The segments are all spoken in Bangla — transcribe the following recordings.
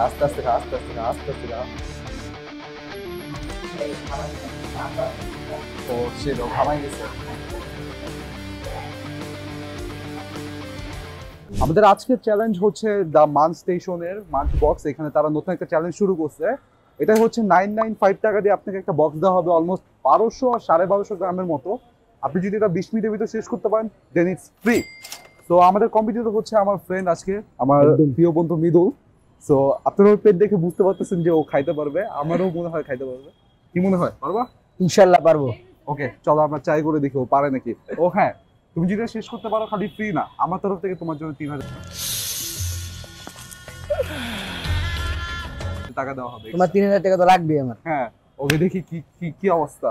আস্তে আস্তে খা, আস্তে আস্তে খা, আস্তে আস্তে খা। ও শিট, ও ঘামাই গেছে। আমাদের আজকের চ্যালেঞ্জ হচ্ছে দ্য মান স্টেশনের মাঞ্চ বক্স। এখানে তারা নতুন একটা চ্যালেঞ্জ শুরু করছে। এটা হচ্ছে 995 টাকা দিয়ে আপনাকে একটা বক্স দেওয়া হবে, অলমোস্ট 1200 আর 1250 গ্রামের মতো। আপনি যদি এটা 20 মিনিটের ভিতরে শেষ করতে পারেন দেন ইটস ফ্রি। তো আমাদের কম্পিটিটর হচ্ছে আমার ফ্রেন্ড, আজকে আমার প্রিয় বন্ধু মৃদুল। সো আপনার ওর পেট দেখে বুঝতে পারতেছেন যে ও খাইতে পারবে, আমারও মনে হয় খাইতে পারবে। কি মনে হয়, পারবা? ইনশাল্লাহ পারবো। ওকে চলো আমরা ট্রাই করে দেখি ও পারে নাকি। ও হ্যাঁ, তুমি যদি এটা শেষ করতে পারো খালি ফ্রি না, আমার তরফ থেকে তোমার জন্য 3000 টাকা দেওয়া হবে। তোমার 3000 টাকা তো লাগবে আমার। হ্যাঁ, ওকে দেখি কি কি কি অবস্থা।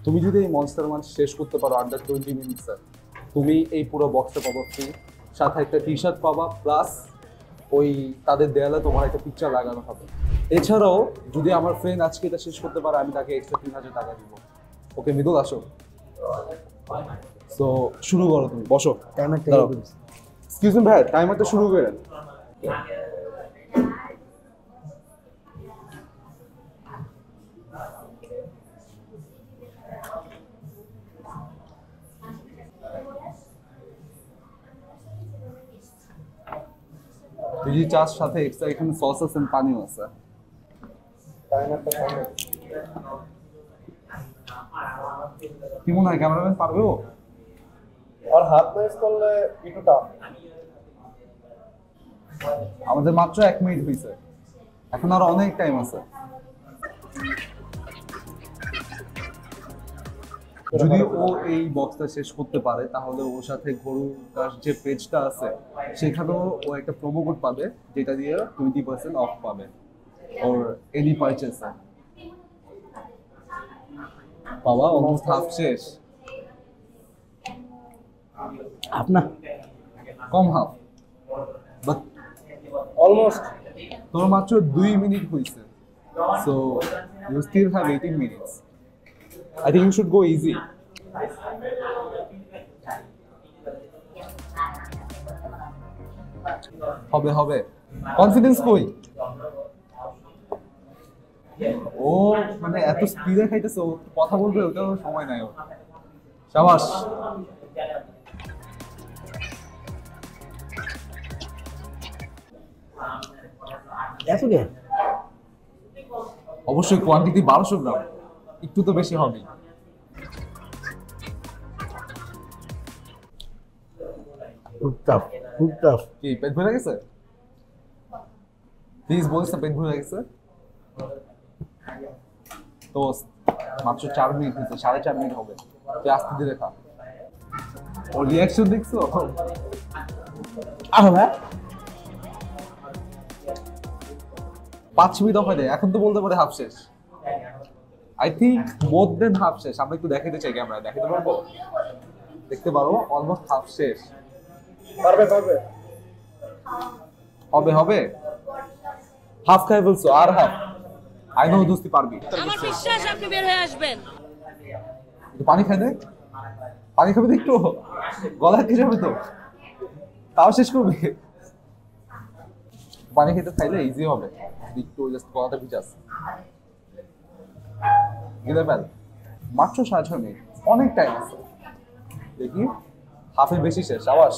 তুমি যদি এই মনস্টার মাঞ্চ শেষ করতে পারো আন্ডার 20 মিনিটসে, তুমি এই পুরো বক্সটা পাবো ফ্রি, সাথে একটা টি শার্ট পাবা, প্লাস ওই তাদের দেয়ালে তোমার একটা পিকচার লাগানো হবে। এছাড়াও যদি আমার ফ্রেন্ড আজকে এটা শেষ করতে পারে আমি তাকে এক্সট্রা 3000 টাকা দিব। ওকে মৃদুল আসো। সো শুরু করো, তুমি বসো। টাইমারটা এক্সকিউজ মি ভাই, টাইমারটা শুরু করেন। তুই যদি চাস সাথে এক্সট্রা এখানে সস আছে, পানিও আছে। কি মনে হয় ক্যামেরাম্যান পারবে ও? আর হাত প্রেস করলে একটু টাফ। আমাদের মাত্র 1 মিনিট হয়েছে, এখন আরো অনেক টাইম আছে। যদি ও এই বক্সটা শেষ করতে পারে তাহলে ওর সাথে গরুর যে পেজটা আছে সেখানেও ও একটা প্রোমো কোড পাবে, যেটা দিয়ে 20% অফ পাবে ওর এনি পারচেজে। বাবা অলমোস্ট হাফ শেষ। আপনার কম হাফ, বাট অলমোস্ট। তোর মাত্র 2 মিনিট হয়েছে, so you still have 18 minutes. I think you should go easy. হবে হবে, কনফিডেন্স কই? ও মানে এত স্পিডে খাইতেছে, ও কথা বলবে ওটাও সময় নাই ওর। শাবাশ। এত কে? অবশ্যই কোয়ান্টিটি 1200 গ্রাম, একটু তো বেশি হবে। খুব টাফ, খুব টাফ। কি পেট ভরে গেছে? প্লিজ বলিস না পেট ভরে গেছে। তো মাত্র 4 মিনিট হয়েছে, 4.5 মিনিট হবে। তুই আস্তে ধীরে খা। ওর রিয়াকশন দেখছো? আহ ভাই 5 মিনিট হয় না, এখন তো বলতে পারে হাফ শেষ। I think more than half শেষ। আমরা একটু দেখাতে চাই, ক্যামেরায় দেখাতে পারবো? দেখতে পারো অলমোস্ট হাফ শেষ। পারবে পারবে। হবে হবে, হাফ খাই বলছো, আর হাফ। আই নো দোস্তি পারবি। আমার বিশ্বাস আপনি বের হয়ে আসবেন। একটু পানি খাই দে, পানি খাবি তো একটু, গলা আটকে যাবে তো। তাও শেষ করবি? পানি খেতে খাইলে ইজি হবে, একটু জাস্ট গলাটা ভিজাস। গিলে ফেল। মাত্র 6.5 মিনিট, অনেক টাইম আছে। দেখি হাফের বেশি শেষ। আওয়াজ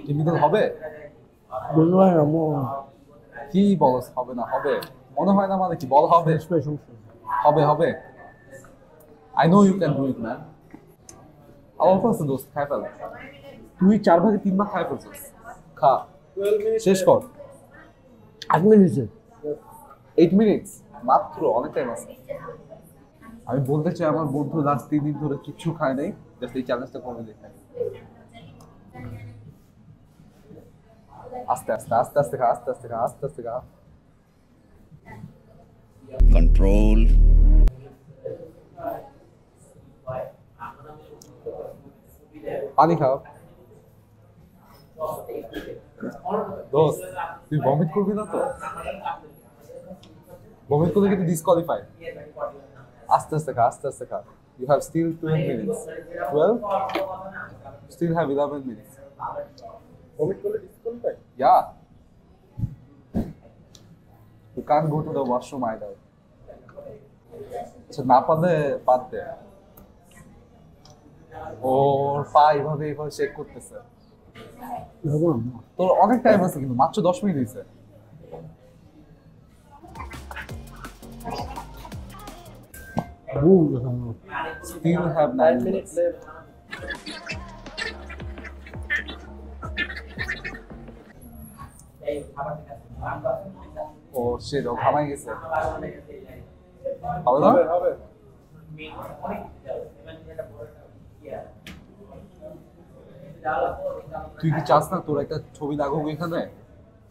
কিন্তু হবে? কি বলস হবে না? হবে মনে হয় না, মানে কি বল হবে? হবে হবে। I know you can do it man. অল্প আছে দোস্ত, খাই ফেল। তুই 4 ভাগে 3 ভাগ খাই ফেলছিস, খা শেষ কর। 8 মিনিট হয়েছে। 8 মিনিটস মাত্র, অনেক টাইম আছে। আমি বলতে চাই আমার বন্ধু লাস্ট 3 দিন ধরে কিচ্ছু খায় নাই, জাস্ট এই চ্যালেঞ্জটা করে দেখেন। আস্তে আস্তে আস্তে আস্তে খা, আস্তে আস্তে খা, আস্তে আস্তে খা। Control. পানি খাও। দোস্ত তুই ভমিট করবি না তো? ভমিট করলে কিন্তু ডিসকোয়ালিফাই। আস্তে আস্তে খা, আস্তে আস্তে খা। You have still 12 minutes. 12? Still have 11 minutes. Vomit করলে discount Yeah. You can't go to the washroom either. আচ্ছা না পারলে বাদ দে। ওর পা এইভাবে চেক করতেছে। ভগবান তোর অনেক টাইম আছে কিন্তু মাত্র 10 মিনিট হয়েছে। Boom Still have 9 minutes. Left oh shit, ও ঘামাই গেছে। হবে না? হবে হবে তুই কি চাস না তোর একটা ছবি লাগুক এখানে?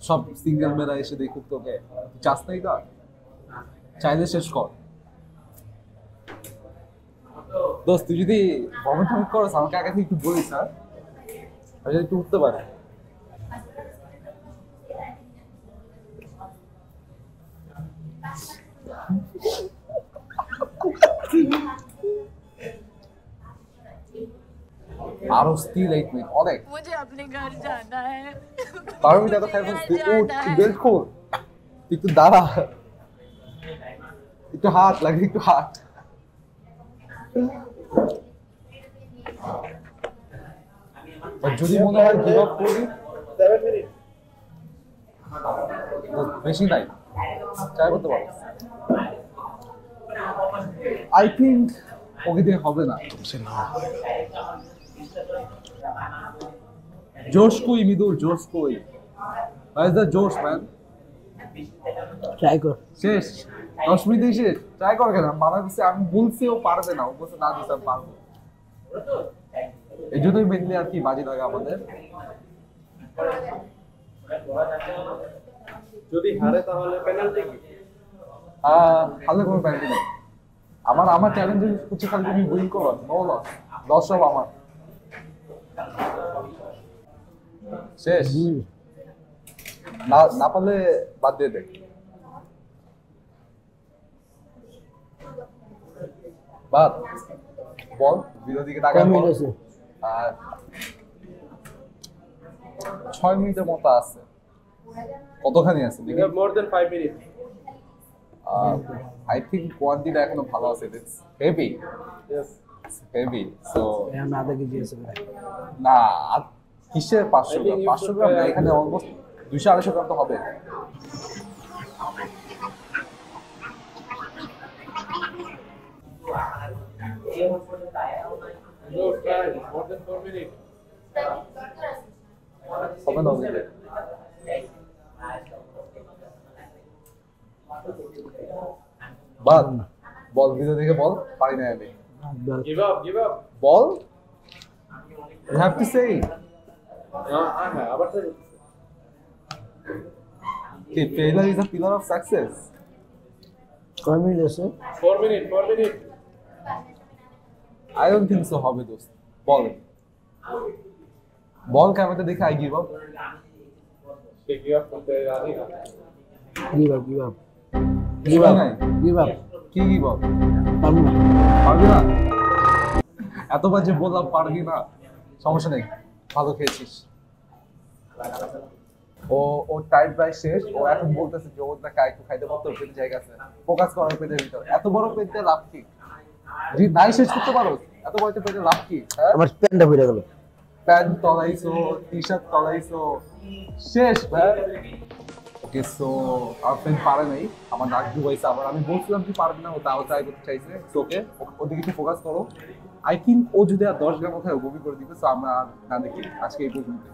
সব সিঙ্গেল মেয়েরা এসে দেখুক তোকে। তুই চাস না এটা? চাইলে শেষ কর। দোস্ত তুই যদি ভমিট করস আমাকে আগে থেকে একটু বলিস, হ্যাঁ? আমি যদি একটু উঠতে পারি। আরো স্টিল 8 মিনিট অনেক। मुझे अपने घर जाना है। বারো মিনিট এত খাই তুই উঠ, তুই বেল্ট খোল, তুই একটু দাঁড়া, একটু হাত লাগে, একটু হাত। আর যদি মনে হয় গিভ আপ করবি 7 মিনিট বেশি নাই, ট্রাই করতে পারিস। আই থিঙ্ক ওকে দিয়ে হবে না। जोश कोई मिदुल, जोश कोई Where's the जोश man? ট্রাই কর শেষ 10 মিনিট শেষ। ট্রাই কর কেন? মানা দিচ্ছে, আমি বলছি ও পারবে না, ও বলছে না দিছে আমি পারবো। এই জন্যই মেনলি আর কি বাজি লাগে আমাদের। যদি হারে তাহলে পেনাল্টি কি? হালে কোনো প্যান্টি নেই। আমার চ্যালেঞ্জ হচ্ছে খালি তুমি উইন করো, নো লস, লস সব আমার। শেষ না, না পারলে বাদ দিয়ে দে। বাদ বল, বিরোধীকে টাকা কম বল। মিনিট আছে আর 6 মিনিটের মতো আছে। কতখানি আছে You দেখি? have more than 5 minutes. I think কোয়ান্টিটিটা এখনো ভালো আছে। It's heavy, Yes. Heavy. So আমি আধা কেজি আছে প্রায়। না, আর কিসের 500 I gram? think you 500 should গ্রাম না, try- এখানে অলমোস্ট 200-250 গ্রাম তো হবে। No, try. More than 4 minutes. হবে না ওদিকে। বাদ বল, ভিডিও দেখে বল, পারি না আমি। Give up, give up. বল, ইউ হ্যাভ টু সে। হ্যাঁ, আবার try করতেছে। কি failure is a pillar of success? কয় মিনিট আছে 4 minutes, 4 minutes. I don't think so হবে দোস্ত। বল বল, ক্যামেরাতে দেখে আই গিভ আপ। সে give up করতে রাজি না। Give up give up give up নাই, গিভ আপ কি গিভ আপ? পারবো না পারবি না? এতবার যে বললাম পারবি না, সমস্যা নেই, ভালো খেয়েছিস। ও টাইপ বাই শেষ। ও এখন বলতেছে যে ওর না একটু খাইতে পারতো, পেটে জায়গা আছে, ফোকাস করার পেটের ভিতর। এত বড় পেটে লাভ কি? যদি নাই শেষ করতে পারো, এত বড় পেটে লাভ কি? হ্যাঁ, আমার প্যান্টটা ভরে গেল প্যান্ট তলাইছো, টি শার্ট তলাইছো, শেষ ভাই। ওকে, সো আমার ফ্রেন্ড পারে নাই, আমার নাক ডুবাইছে আবার। আমি বলছিলাম কি পারবে না, ও তাও ট্রাই করতে চাইছে। ওকে, ওদিকে একটু ফোকাস করো। আই থিঙ্ক ও যদি আর 10 গ্রাম কোথায় বমি করে দিবে, সো আমরা আর না দেখি আজকে এই পর্যন্ত।